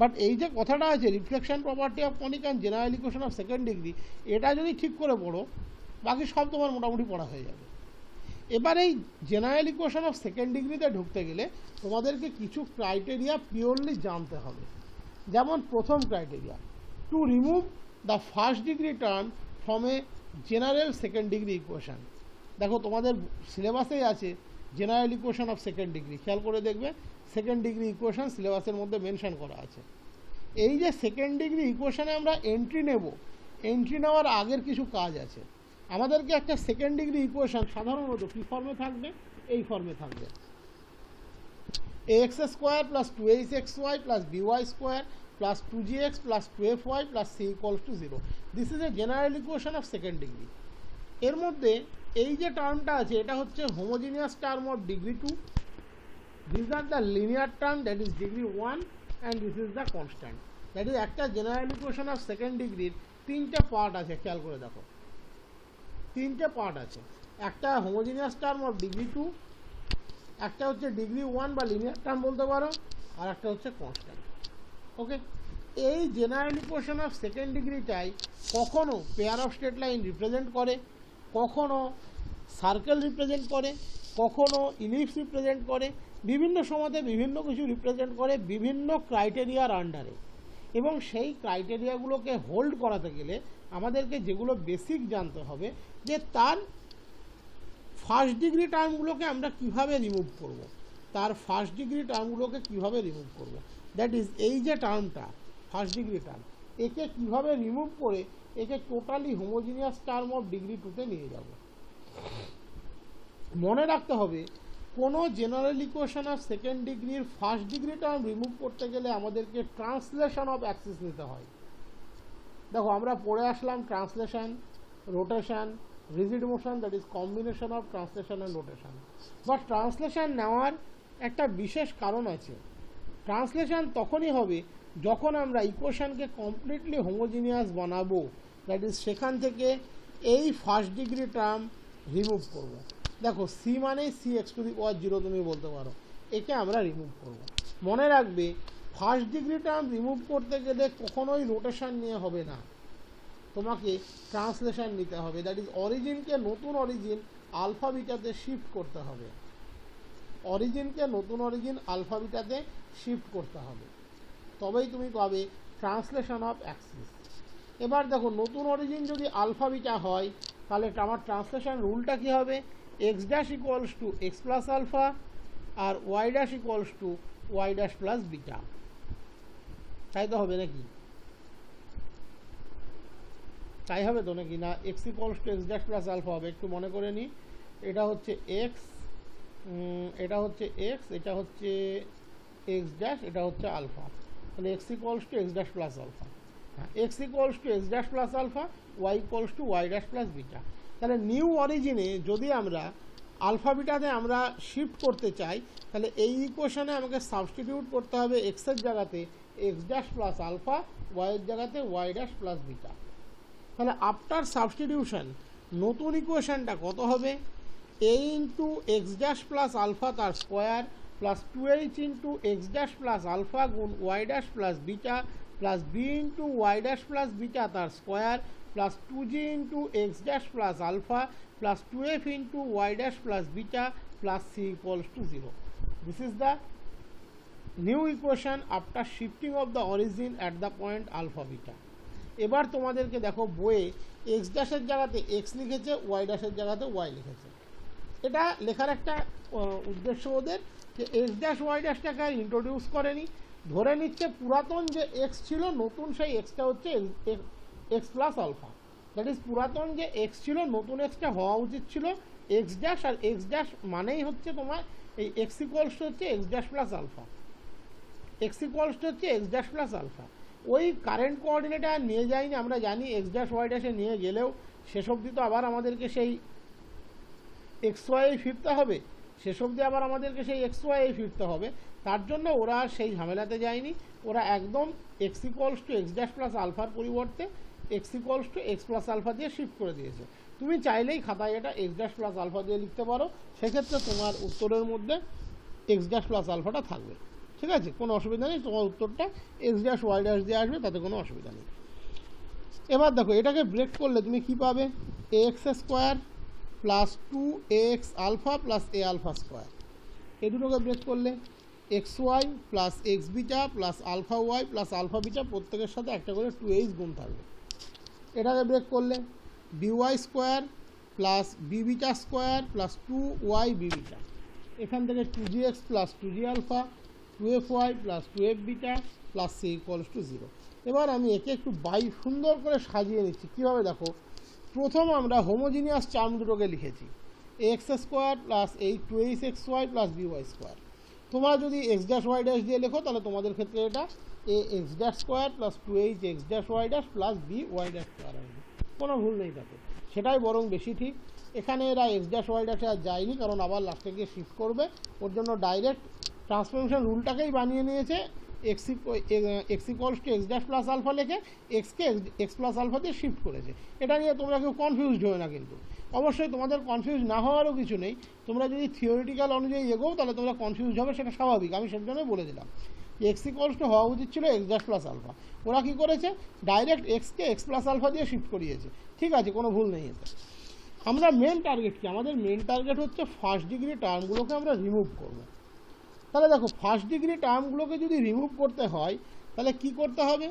বাট এই যে কথাটা আছে reflection property of conic and general equation of second degree, এটা যদি ঠিক করে পড়ো বাকি সব তোমার মোটামুটি পড়া হয়ে যাবে। এবার এই জেনারেল ইকুয়েশন অফ সেকেন্ড ডিগ্রিতে ঢুকতে গেলে তোমাদেরকে কিছু ক্রাইটেরিয়া পিওরলি জানতে হবে। যেমন প্রথম criteria, to remove the first degree term from a general second degree equation, দেখো তোমাদের সিলেবাসেই আছে general equation of second degree, খেয়াল করে দেখবে সেকেন্ড ডিগ্রি ইকুয়েশন সিলেবাসের মধ্যে মেনশন করা আছে। এই যে সেকেন্ড ডিগ্রি ইকুয়েশনে আমরা এন্ট্রি নেব, এন্ট্রি নেওয়ার আগের কিছু কাজ আছে। আমাদেরকে একটা সেকেন্ড ডিগ্রি ইকুয়েশন সাধারণত কী ফর্মে থাকবে, এই ফর্মে থাকবে ax square plus 2hxy plus by square plus 2gx plus 2fy plus c equals to 0। This is a general equation of second degree. এর মধ্যে এই যে টার্মটা আছে এটা হচ্ছে homogeneous term of degree 2, this are the linear term that is degree 1 and this is the constant. That is একটা জেনারেল ইকুয়েশন অফ সেকেন্ড ডিগ্রির তিনটে পার্ট আছে, খেয়াল করে দেখো তিনটে পার্ট আছে। একটা হোমোজিনিয়াস টার্ম অফ ডিগ্রি 2, একটা হচ্ছে ডিগ্রি 1 বা লিনিয়ার টার্ম বলতে পারো, আর একটা হচ্ছে কনস্ট্যান্ট। ওকে, এই জেনারেল ইকুয়েশন অফ সেকেন্ড ডিগ্রিটাই কখনো pair of straight line represent করে, কখনো সার্কেল রিপ্রেজেন্ট করে, কখনো ইলিপস রিপ্রেজেন্ট করে, বিভিন্ন সময়তে বিভিন্ন কিছু রিপ্রেজেন্ট করে বিভিন্ন ক্রাইটেরিয়ার আন্ডারে। এবং সেই ক্রাইটেরিয়াগুলোকে হোল্ড করাতে গেলে আমাদেরকে যেগুলো বেসিক জানতে হবে যে তার ফার্স্ট ডিগ্রি টার্মগুলোকে আমরা কিভাবে রিমুভ করব, তার ফার্স্ট ডিগ্রি টার্মগুলোকে কিভাবে রিমুভ করব, দ্যাট ইজ এই যে টার্মটা ফার্স্ট ডিগ্রি টার্ম, একে কিভাবে রিমুভ করে একে totally homogeneous term of degree 2তে নিয়ে যাব। মনে রাখতে হবে কোনো জেনারেল ইকুয়েশন অফ সেকেন্ড ডিগ্রির ফার্স্ট ডিগ্রি টার্ম রিমুভ করতে গেলে আমাদেরকে ট্রান্সলেশন অফ অ্যাক্সিস নিতে হয়। দেখো আমরা পড়ে আসলাম translation, rotation, rigid motion, that is combination of translation and rotation. But translation নেওয়ার একটা বিশেষ কারণ আছে। ট্রান্সলেশন তখনই হবে যখন আমরা ইকুয়েশনকে কমপ্লিটলি হোমোজিনিয়াস বানাবো, দ্যাট ইজ সেখান থেকে এই ফার্স্ট ডিগ্রি টার্ম রিমুভ করব। দেখো সি মানে সি এক্স টু দি পাওয়ার 0 তুমি বলতে পারো, একে আমরা রিমুভ করব। মনে রাখবে ফার্স্ট ডিগ্রি টার্ম রিমুভ করতে গেলে কখনোই রোটেশন নিয়ে হবে না, তোমাকে ট্রান্সলেশন নিতে হবে। দ্যাট ইজ অরিজিনকে নতুন অরিজিন আলফা বিটাতে শিফট করতে হবে, অরিজিনকে নতুন অরিজিন আলফা বিটাতে শিফট করতে হবে, তবেই তুমি পাবে ট্রান্সলেশন অফ অ্যাক্সিস। এবার দেখো নতুন অরিজিন যদি আলফা বিটা হয় তাহলে আমার ট্রান্সলেশন রুলটা কী হবে, X dash equals to X plus alpha আর Y dash equals to Y dash plus beta. তাই তো হবে নাকি, তাই হবে তো নাকি না? X equals to X dash plus alpha হবে। একটু মনে করে নিই, এটা হচ্ছে এক্স, এটা হচ্ছে এক্স, এটা হচ্ছে এক্স ড্যাশ, এটা হচ্ছে আলফা, তাহলে X equals to X dash plus alpha. হ্যাঁ, X equals to X dash plus alpha, Y equals to Y dash plus beta. তাহলে নিউ অরিজিনে যদি আমরা আলফা বিটাতে আমরা শিফট করতে চাই তাহলে এই ইকুয়েশনে আমাকে সাবস্টিটিউট করতে হবে এক্সের জায়গাতে এক্স ড্যাশ প্লাস আলফা, ওয়াইয়ের জায়গাতে ওয়াই ড্যাশ প্লাস বিটা। তাহলে আফটার সাবস্টিটিউশন নতুন ইকুয়েশনটা কত হবে, A into X dash plus alpha তার square plus 2h into X dash plus alpha গুণ Y dash plus beta plus B into Y dash plus beta তার square plus 2g into X dash plus alpha plus 2f into Y dash plus beta plus c equals to 0. This is the new equation after shifting of the origin at the point alpha beta. এবার তোমাদেরকে দেখো বইয়ে এক্স ড্যাশের জায়গাতে এক্স লিখেছে, ওয়াই ড্যাশের জায়গাতে ওয়াই লিখেছে। এটা লেখার একটা উদ্দেশ্য ওদের যে এক্স ড্যাশ ওয়াই ড্যাশটাকে ইন্ট্রোডিউস করেনি, ধরে নিচ্ছে পুরাতন যে এক্স ছিল নতুন সেই এক্সটা হচ্ছে X plus alpha. That is পুরাতন যে এক্স ছিল নতুন এক্সটা হওয়া উচিত ছিল এক্স ড্যাশ, আর এক্স ড্যাশ মানেই হচ্ছে তোমার এই এক্স ইকুয়ালস হচ্ছে X dash plus alpha, X equals হচ্ছে এক্স ড্যাশ প্লাস আলফা। ওই কারেন্ট কোঅর্ডিনেটে আর নিয়ে যায়নি, আমরা জানি এক্স ড্যাশ ওয়াই ড্যাশে নিয়ে গেলেও শেষ অবধি তো আবার আমাদেরকে সেই এক্স ওয়াই ফিরতে হবে, শেষ অবধি আবার আমাদেরকে সেই এক্স ওয়াই ফিরতে হবে। তার জন্য ওরা আর সেই ঝামেলাতে যায়নি, ওরা একদম X equals to X dash plus আলফার পরিবর্তে X equals to X plus alpha দিয়ে শিফট করে দিয়েছে। তুমি চাইলেই খাতায় এটা এক্স ড্যাশ প্লাস আলফা দিয়ে লিখতে পারো, সেক্ষেত্রে তোমার উত্তরের মধ্যে এক্স ড্যাশ প্লাস আলফাটা থাকবে, ঠিক আছে, কোনো অসুবিধা নেই। তোমার উত্তরটা এক্স ড্যাশ ওয়াই ড্যাশ দিয়ে আসবে, তাতে কোনো অসুবিধা নেই। এবার দেখো এটাকে ব্রেক করলে তুমি কি পাবে, A X square plus 2ax alpha plus A alpha square. এই দুটোকে ব্রেক করলে X Y plus X beta plus alpha Y plus alpha beta প্রত্যেকের সাথে একটা করে 2h গুণ থাকবে। এটাকে ব্রেক করলে BY square plus B beta square plus 2y B beta, এখান থেকে 2gx plus 2g alpha 2fy plus 2f beta plus c equals to 0। এবার আমি একে একটু সুন্দর করে সাজিয়ে নিচ্ছি। কীভাবে দেখো, প্রথম আমরা হোমোজিনিয়াস টার্ম দুটোকে লিখেছি এক্স স্কোয়ার প্লাস এই 2hxy প্লাস by স্কোয়ার। তোমরা যদি এক্স ড্যাশ ওয়াই ড্যাশ দিয়ে লেখো তাহলে তোমাদের ক্ষেত্রে এটা A X dash square plus 2hx dash Y dash plus by dash square আসবে, কোনো ভুল নেই তাতে, সেটাই বরং বেশি ঠিক। এখানে এরা এক্স ড্যাশ ওয়াই ড্যাশে আর যায়নি, কারণ আবার লাস্টে গিয়ে শিফট করবে, ওর জন্য ডাইরেক্ট ট্রান্সফরমেশন রুলটাকেই বানিয়ে নিয়েছে। X equals to X dash plus alpha লিখে এক্সকে এক্স প্লাস আলফা দিয়ে শিফট করেছে। এটা নিয়ে তোমরা কেউ কনফিউজড হয় না, কিন্তু অবশ্যই তোমাদের কনফিউজ না হওয়ারও কিছু নেই। তোমরা যদি থিওরিটিক্যাল অনুযায়ী এগোও তাহলে তোমরা কনফিউজ হবে, সেটা স্বাভাবিক, আমি সেজন্য বলে দিলাম। এক্স ইকুয়ালস টু হওয়া উচিত ছিল এক্স ড্যাশ প্লাস আলফা, ওরা কী করেছে ডাইরেক্ট এক্সকে এক্স প্লাস আলফা দিয়ে শিফট করিয়েছে। ঠিক আছে, কোনো ভুল নেই এতে। আমরা মেন টার্গেট কি, আমাদের মেন টার্গেট হচ্ছে ফার্স্ট ডিগ্রি টার্মগুলোকে আমরা রিমুভ করব। তাহলে দেখো, ফার্স্ট ডিগ্রি টার্মগুলোকে যদি রিমুভ করতে হয় তাহলে কি করতে হবে,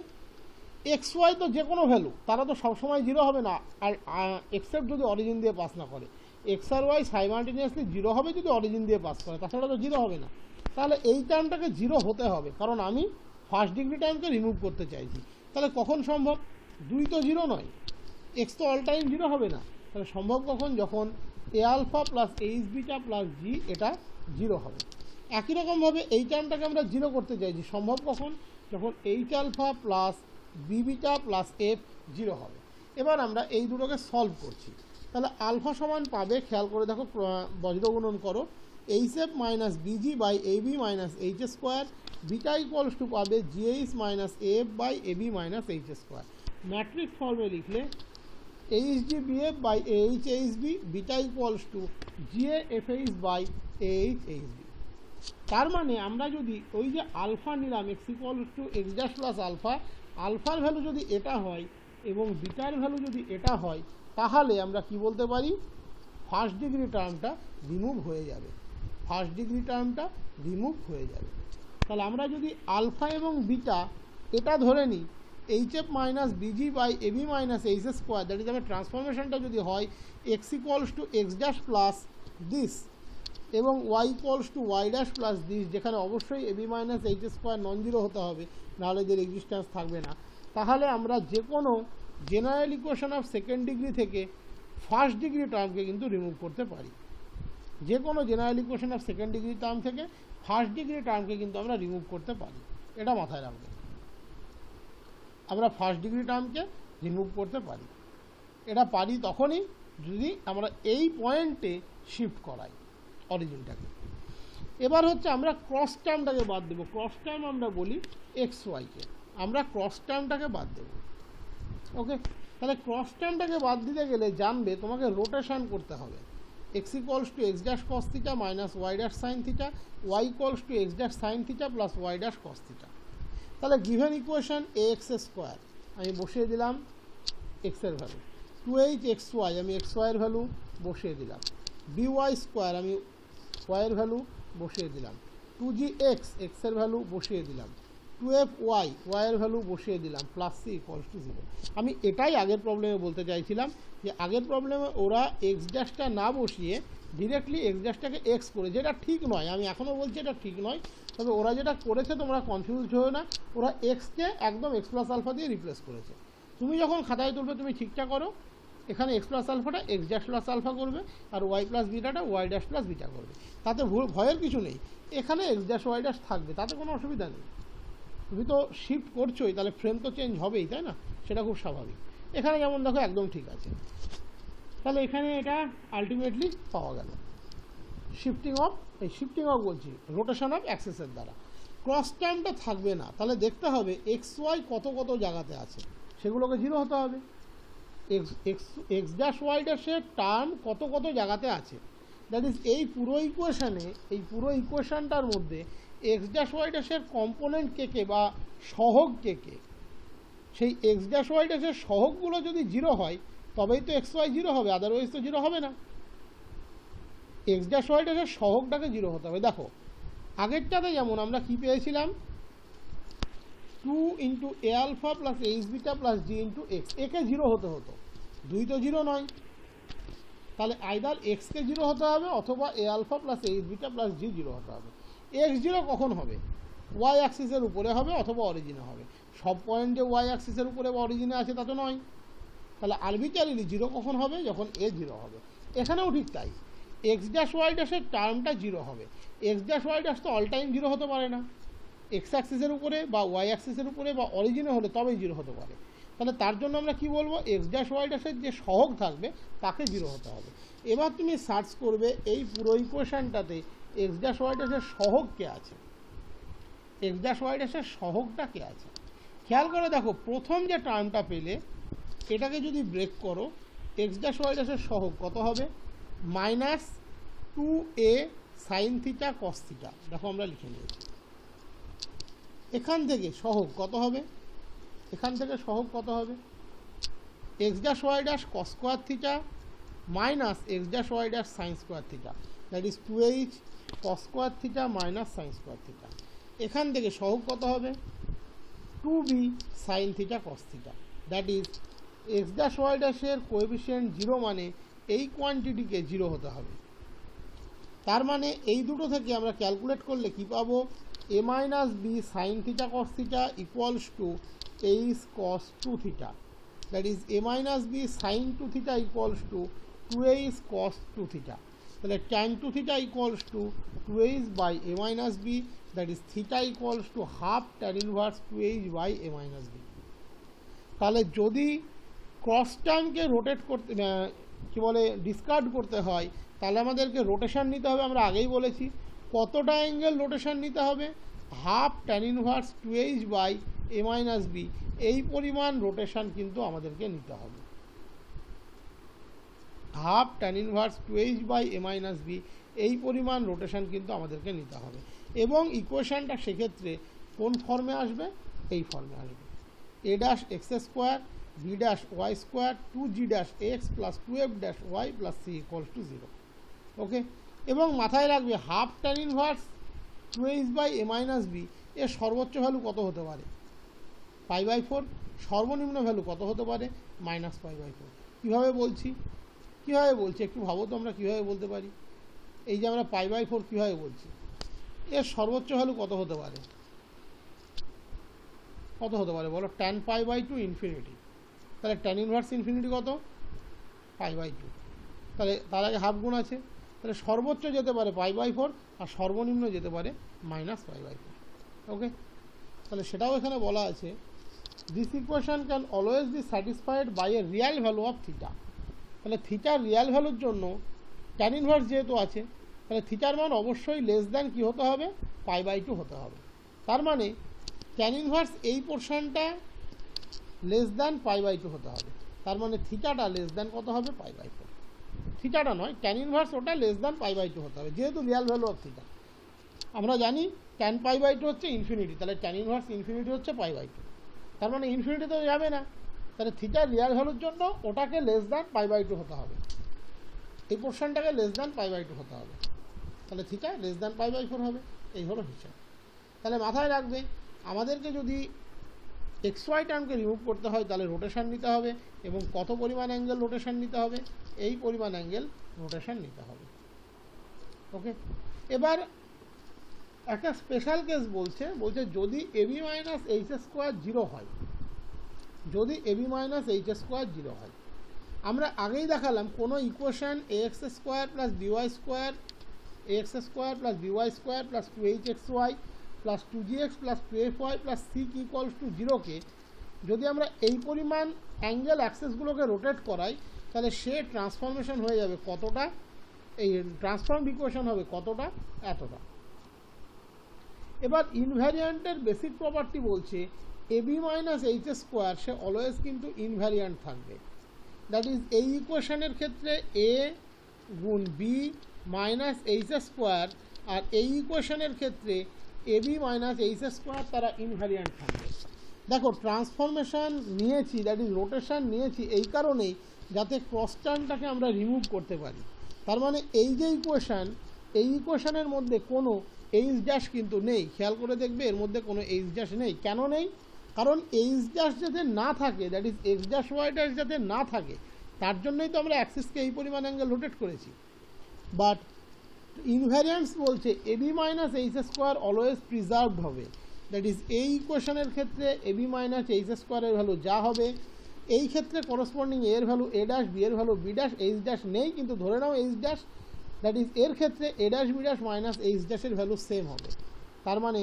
এক্স ওয়াই তো যে কোনো ভ্যালু, তারা তো সবসময় জিরো হবে না, আর এক্সেপ্ট যদি অরিজিন দিয়ে পাস না করে। এক্স আর ওয়াই সাইমাল্টেনিয়াসলি জিরো হবে যদি অরিজিন দিয়ে পাস করে, তাছাড়া তো জিরো হবে না। তাহলে এই টার্মটাকে জিরো হতে হবে, কারণ আমি ফার্স্ট ডিগ্রি টার্মকে রিমুভ করতে চাইছি। তাহলে কখন সম্ভব, দুই তো জিরো নয়, এক্স তো অল টাইম জিরো হবে না। তাহলে সম্ভব কখন, যখন A alpha plus H beta plus G এটা জিরো হবে। একই রকমভাবে এই টার্মটাকে আমরা জিরো করতে চাইছি, সম্ভব কখন, যখন H alpha plus B beta plus F zero হবে। এবার আমরা এই দুটোকে সলভ করছি। তাহলে আলফা সমান পাবে, খেয়াল করে দেখো, বজ্রগুণন করো, H F minus BG by AB minus H square, beta equals to পাবে GH minus F by AB minus H square. Matrix ফর্মে লিখলে H D BF by H H B, beta equals to GA F H by H H B. তার মানে আমরা যদি ওই যে আলফা নিলাম X equals to X dash plus alpha, আলফার ভ্যালু যদি এটা হয় এবং বিটার ভ্যালু যদি এটা হয়, তাহলে আমরা কি বলতে পারি, ফার্স্ট ডিগ্রি টার্মটা রিমুভ হয়ে যাবে, ফার্স্ট ডিগ্রি টার্মটা রিমুভ হয়ে যাবে। তাহলে আমরা যদি আলফা এবং বিটা এটা ধরে নিই, H F minus BG by AB minus H square, that is আমার ট্রান্সফরমেশনটা যদি হয় X equals to X dash plus this এবং Y equals to Y dash plus this, যেখানে অবশ্যই AB minus H square non zero হতে হবে, নাহলে এদের এক্সিস্টেন্স থাকবে না। তাহলে আমরা যে কোনো general equation of second degree থেকে ফার্স্ট ডিগ্রি টার্মকে কিন্তু রিমুভ করতে পারি। যে কোনো general equation of second degree term থেকে ফার্স্ট ডিগ্রি টার্মকে কিন্তু আমরা রিমুভ করতে পারি, এটা মাথায় রাখবো। আমরা ফার্স্ট ডিগ্রি টার্মকে রিমুভ করতে পারি, এটা পারি তখনই যদি আমরা এই পয়েন্টে শিফট করাই অরিজিনটাকে। এবার হচ্ছে আমরা ক্রস টার্মটাকে বাদ দেবো। ক্রস টার্ম আমরা বলি এক্স ওয়াইকে, আমরা ক্রস টার্মটাকে বাদ দেবো। ওকে, তাহলে ক্রস টার্মটাকে বাদ দিতে গেলে জানবে তোমাকে রোটেশন করতে হবে। X equals to X dash cos theta minus Y dash sine theta, Y equals to X dash sine theta plus Y dash cos theta. তাহলে গিভেন ইকুয়েশন এ এক্স স্কোয়ার আমি বসিয়ে দিলাম এক্সের ভ্যালু, 2hxy আমি এক্স ওয়াইয়ের ভ্যালু বসিয়ে দিলাম, by স্কোয়ার আমি ওয়াইয়ের ভ্যালু বসিয়ে দিলাম, 2gx এক্সের ভ্যালু বসিয়ে দিলাম, 2fy ওয়াইয়ের ভ্যালু বসিয়ে দিলাম, প্লাস সি ইকুয়ালস টু 0। আমি এটাই আগের প্রবলেমে বলতে চাইছিলাম, যে আগের প্রবলেমে ওরা এক্স ড্যাশটা না বসিয়ে ডিরেক্টলি এক্স ড্যাশটাকে এক্স করে, যেটা ঠিক নয়, আমি এখনও বলছি এটা ঠিক নয়। তবে ওরা যেটা করেছে তোমরা কনফিউজ হও না, ওরা এক্সকে একদম এক্স প্লাস আলফা দিয়ে রিপ্লেস করেছে। তুমি যখন খাতায় তুলবে তুমি ঠিকঠাক করো, এখানে এক্স প্লাস আলফাটা এক্স ড্যাশ প্লাস আলফা করবে, আর ওয়াই প্লাস বিটাটা ওয়াই ড্যাশ প্লাস বিটা করবে, তাতে ভয়ের কিছু নেই। এখানে এক্স ড্যাশ ওয়াই ড্যাশ থাকবে, তাতে কোনো অসুবিধা নেই। তুমি তো শিফট করছোই, তাহলে ফ্রেম তো চেঞ্জ হবেই, তাই না, সেটা খুব স্বাভাবিক। এখানে যেমন দেখো একদম ঠিক আছে। তাহলে এখানে এটা আলটিমেটলি পাওয়া গেল শিফটিং অফ বলছি রোটেশন অফ অ্যাক্সেসের দ্বারা। ক্রস টার্মটা থাকবে না, তাহলে দেখতে হবে এক্স ওয়াই কত কত জায়গাতে আছে, সেগুলোকে জিরো হতে হবে। এক্স ড্যাশ ওয়াই ড্যাশের টার্ম কত কত জায়গাতে আছে, দ্যাট ইজ এই পুরো ইকুয়েশনটার মধ্যে এক্স ড্যাশ ওয়াই ড্যাশের কম্পোনেন্ট কে কে বা সহগ কে কে, সেই এক্স ড্যাশ ওয়াই ড্যাশের সহগগুলো যদি জিরো হয় তবেই তো এক্স ওয়াই জিরো হবে, আদারওয়াইজ তো জিরো হবে না। এক্স ড্যাশ ওয়াই ড্যাশের সহগটাকে জিরো হতে হবে। দেখো আগেরটাতে যেমন আমরা কি পেয়েছিলাম, 2 into A alpha plus H beta plus G into X, একে জিরো হতে হতো, দুই তো জিরো নয়, তাহলে আইদার এক্সকে জিরো হতে হবে অথবা A alpha plus H beta plus G zero হতে হবে। এক্স জিরো কখন হবে? ওয়াই অ্যাক্সিসের উপরে হবে অথবা অরিজিনে হবে। সব পয়েন্ট যে ওয়াই অ্যাক্সিসের উপরে বা অরিজিনে আছে তা তো নয়। তাহলে আরবিট্রারিলি জিরো কখন হবে? যখন এ জিরো হবে। এখানেও ঠিক তাই, এক্স ড্যাশ ওয়াই ড্যাশের টার্মটা জিরো হবে। এক্স ড্যাশ ওয়াই ড্যাশ তো অল টাইম জিরো হতে পারে না, এক্স অ্যাক্সিসের উপরে বা ওয়াই অ্যাক্সিসের উপরে বা অরিজিনে হলে তবেই জিরো হতে পারে। তাহলে তার জন্য আমরা কি বলবো? এক্স ড্যাশ ওয়াই ড্যাশের যে সহগ থাকবে তাকে জিরো হতে হবে। এবার তুমি সার্চ করবে এই পুরো ইকুয়েশনটাতে এক্স ড্যাশ ওয়াই ড্যাশের সহগ কে আছে, এক্স ড্যাশ ওয়াই ড্যাশের সহগটা কে আছে। খেয়াল করে দেখো, প্রথম যে টার্মটা পেলে এটাকে যদি ব্রেক করো, এক্স ড্যাশ ওয়াই ড্যাশের সহগ কত হবে? Minus 2a sign theta cos theta. দেখো আমরা লিখে নিয়েছি। এখান থেকে সহগ কত হবে? এখান থেকে সহগ কত হবে? X dash Y dash cos square theta minus X dash Y dash sine square theta, that is 2h cos square theta minus sine square theta. এখান থেকে সহগ কত হবে? 2b sine theta cos theta, that is X dash Y dash coefficient zero মানে এই কোয়ান্টিটিকে জিরো হতে হবে। তার মানে এই দুটো থেকে আমরা ক্যালকুলেট করলে কি পাবো? a minus B sine theta cos theta equals to H cos 2 theta, that is a minus B sine 2 theta equals to 2h cos 2 theta. তাহলে tan 2 theta equals to 2h by a minus B, that is theta equals to half tan inverse 2h by a minus B. তাহলে যদি ক্রস টার্মকে রোটেট করতে কী বলে ডিসকার্ড করতে হয়, তাহলে আমাদেরকে রোটেশন নিতে হবে। আমরা আগেই বলেছি কতটা অ্যাঙ্গেল রোটেশন নিতে হবে? Half tan inverse 2h by a minus B, এই পরিমাণ রোটেশন কিন্তু আমাদেরকে নিতে হবে। Half tan inverse 2h by a minus B, এই পরিমাণ রোটেশন কিন্তু আমাদেরকে নিতে হবে। এবং ইকুয়েশনটা সেক্ষেত্রে কোন ফর্মে আসবে? এই ফর্মে আসবে, a dash X square B dash Y square 2g dash X plus 2f dash Y plus C equals to 0। Okay, এবং মাথায় রাখবে half tan inverse 2h by a minus B এর সর্বোচ্চ ভ্যালু কত হতে পারে? π/4। সর্বনিম্ন ভ্যালু কত হতে পারে? মাইনাস π/4। কীভাবে বলছি একটু ভাবো তো, আমরা কীভাবে বলতে পারি? এই যে আমরা π/4 কীভাবে বলছি, এর সর্বোচ্চ ভ্যালু কত হতে পারে? কত হতে পারে বলো? Tan π/2 infinity. তাহলে ট্যান ইনভার্স ইনফিনিটি কত? π/2। তাহলে তার আগে হাফ গুণ আছে, তাহলে সর্বোচ্চ যেতে পারে π/4 আর সর্বনিম্ন যেতে পারে মাইনাস π/4। ওকে, তাহলে সেটাও এখানে বলা আছে, this equation can always be satisfied by a real value of theta. তাহলে থিটার রিয়াল ভ্যালুর জন্য ট্যান ইনভার্স যেহেতু আছে, তাহলে থিটার মান অবশ্যই লেস দ্যান কী হতে হবে? π/2 হতে হবে। তার মানে ট্যান ইনভার্স এই পোর্শনটা লেস দ্যান π/2 হতে হবে। তার মানে থিটাটা লেস দ্যান কত হবে? π/4। থিটাটা নয়, ট্যান ইনভার্স ওটা লেস দ্যান π/2 হতে হবে, যেহেতু রিয়াল ভ্যালু অফ থিটা। আমরা জানি ট্যান π/2 হচ্ছে ইনফিনিটি, তাহলে ট্যান ইনভার্স ইনফিনিটি হচ্ছে π/2। তার মানে ইনফিনিটি তো যাবে না, তাহলে থিটার রিয়াল ভ্যালুর জন্য ওটাকে লেস দ্যান π/2 হতে হবে, এই পোর্শনটাকে লেস দ্যান π/2 হতে হবে। তাহলে থিটা লেস দ্যান π/4 হবে। এই হলো হিসাব। তাহলে মাথায় রাখবে, আমাদেরকে যদি এক্স ওয়াই টার্মকে রিমুভ করতে হয় তাহলে রোটেশন নিতে হবে, এবং কত পরিমাণ অ্যাঙ্গেল রোটেশন নিতে হবে? এই পরিমাণ অ্যাঙ্গেল রোটেশন নিতে হবে। ওকে, এবার একটা স্পেশাল কেস বলছে যদি এবি মাইনাস এইচ স্কোয়ার 0 হয়, যদি এবি মাইনাস এইচ স্কোয়ার 0 হয়, আমরা আগেই দেখালাম কোনো equation ax square plus BY square ax square plus BY square plus 2hxy plus 2gx plus 2fy plus c equals to 0কে যদি আমরা এই পরিমাণ অ্যাঙ্গেল অ্যাক্সেসগুলোকে রোটেট করাই, তাহলে সে ট্রান্সফরমেশন হয়ে যাবে কতটা? এই ট্রান্সফর্ম ইকুয়েশন হবে কতটা? এতটা। এবার ইনভ্যারিয়ান্টের বেসিক প্রপার্টি বলছে এবি মাইনাস এইচ স্কোয়ার সে অলওয়েজ কিন্তু ইনভ্যারিয়ান্ট থাকবে। দ্যাট ইজ এই ইকুয়েশনের ক্ষেত্রে এ গুণ বি মাইনাস এইচ স্কোয়ার, আর এই ইকুয়েশনের ক্ষেত্রে এবি মাইনাস এইচ স্কোয়ার তারা ইনভ্যারিয়ান্ট থাকবে। দেখো, ট্রান্সফরমেশন নিয়েছি, দ্যাট ইজ রোটেশন নিয়েছি এই কারণেই যাতে ক্রস টার্মটাকে আমরা রিমুভ করতে পারি। তার মানে এই যে ইকুয়েশন, এই ইকুয়েশনের মধ্যে কোনো এইচ ড্যাশ কিন্তু নেই। খেয়াল করে দেখবে এর মধ্যে কোনো এইচ ড্যাশ নেই। কেন নেই? কারণ এইচ ড্যাশ যাতে না থাকে, that is X dash Y dash যাতে না থাকে, তার জন্যই তো আমরা অ্যাক্সিসকে এই পরিমাণ অ্যাঙ্গেল রোটেট করেছি। বাট ইনভ্যারিয়ান্স বলছে AB minus H square always preserved হবে, দ্যাট ইজ এই ইকুয়েশনের ক্ষেত্রে এবি মাইনাস এইচ স্কোয়ারের ভ্যালু যা হবে, এই ক্ষেত্রে করসপন্ডিং এর ভ্যালু এ ড্যাশ, বি এর value B dash, H dash নেই কিন্তু ধরে নাও এইচ ড্যাশ, দ্যাট ইজ এর ক্ষেত্রে A dash B dash minus H ড্যাশের ভ্যালু সেম হবে। তার মানে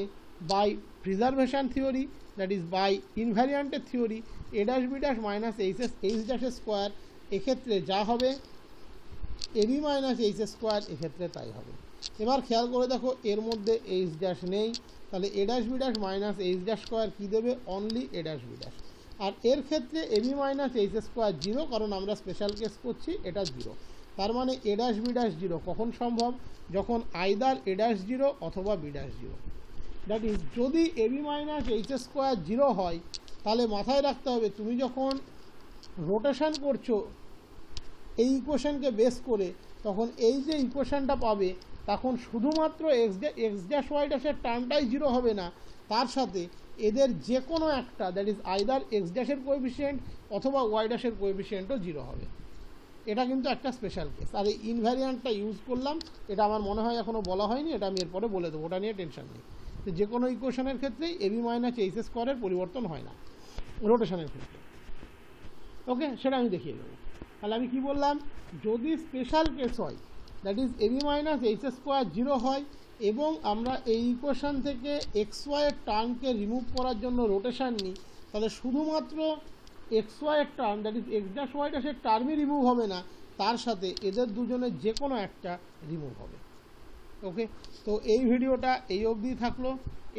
by preservation theory, that is by ইনভ্যারিয়ান্টের theory, A dash B dash minus H ড্যাশের স্কোয়ার এক্ষেত্রে যা হবে এবি মাইনাস এইচ স্কোয়ার এক্ষেত্রে তাই হবে। এবার খেয়াল করে দেখো এর মধ্যে এইচ ড্যাশ নেই, তাহলে A dash B dash minus H dash square কী দেবে, only A dash B dash. আর এর ক্ষেত্রে AB minus H square zero, কারণ আমরা স্পেশাল কেস করছি, এটা জিরো। তার মানে A dash B dash zero কখন সম্ভব, যখন আইদার এ ড্যাশ জিরো অথবা B dash zero. That is যদি AB minus H square zero হয় তাহলে মাথায় রাখতে হবে তুমি যখন রোটেশন করছো এই ইকুয়েশনকে বেস করে, তখন এই যে ইকুয়েশনটা পাবে তখন শুধুমাত্র এক্স ড্যাশ ওয়াই ড্যাশের টার্মটাই জিরো হবে না, তার সাথে এদের যে কোনো একটা, দ্যাট ইজ আইদার এক্স ড্যাশের কোএফিসিয়েন্ট অথবা ওয়াই ড্যাশের কোএফিসিয়েন্টও জিরো হবে। এটা কিন্তু একটা স্পেশাল কেস। আর এই ইনভ্যারিয়ান্টটা ইউজ করলাম, এটা আমার মনে হয় এখনও বলা হয়নি, এটা আমি এরপরে বলে দেবো, ওটা নিয়ে টেনশন নেই। যে কোনো ইকুয়েশনের ক্ষেত্রেই এবি মাইনাস এইচ স্কোয়ারের পরিবর্তন হয় না রোটেশনের ক্ষেত্রে। ওকে, সেটা আমি দেখিয়ে দেবো। তাহলে আমি কি বললাম, যদি স্পেশাল কেস হয়, that is AB minus H square zero হয় এবং আমরা এই ইকুয়েশন থেকে এক্স ওয়াইয়ের টার্মকে রিমুভ করার জন্য রোটেশন নিই, তাহলে শুধুমাত্র এক্স ওয়াইয়ের term, that is X dash Y dash টার্মই রিমুভ হবে না, তার সাথে এদের দুজনের যে কোনো একটা রিমুভ হবে। ওকে, তো এই ভিডিওটা এই অবধি থাকলো।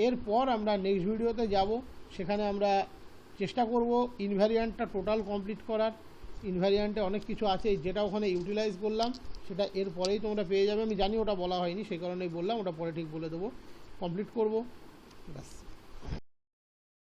এরপর আমরা নেক্সট ভিডিওতে যাব, সেখানে আমরা চেষ্টা করব ইনভ্যারিয়ান্টটা টোটাল কমপ্লিট করার। ইনভ্যারিয়ান্টে অনেক কিছু আছে, যেটা ওখানে ইউটিলাইজ করলাম সেটা এরপরেই তোমরা পেয়ে যাবে। আমি জানি ওটা বলা হয়নি, সেই কারণেই বললাম, ওটা পরে ঠিক বলে দেবো, কমপ্লিট করব, ব্যাস।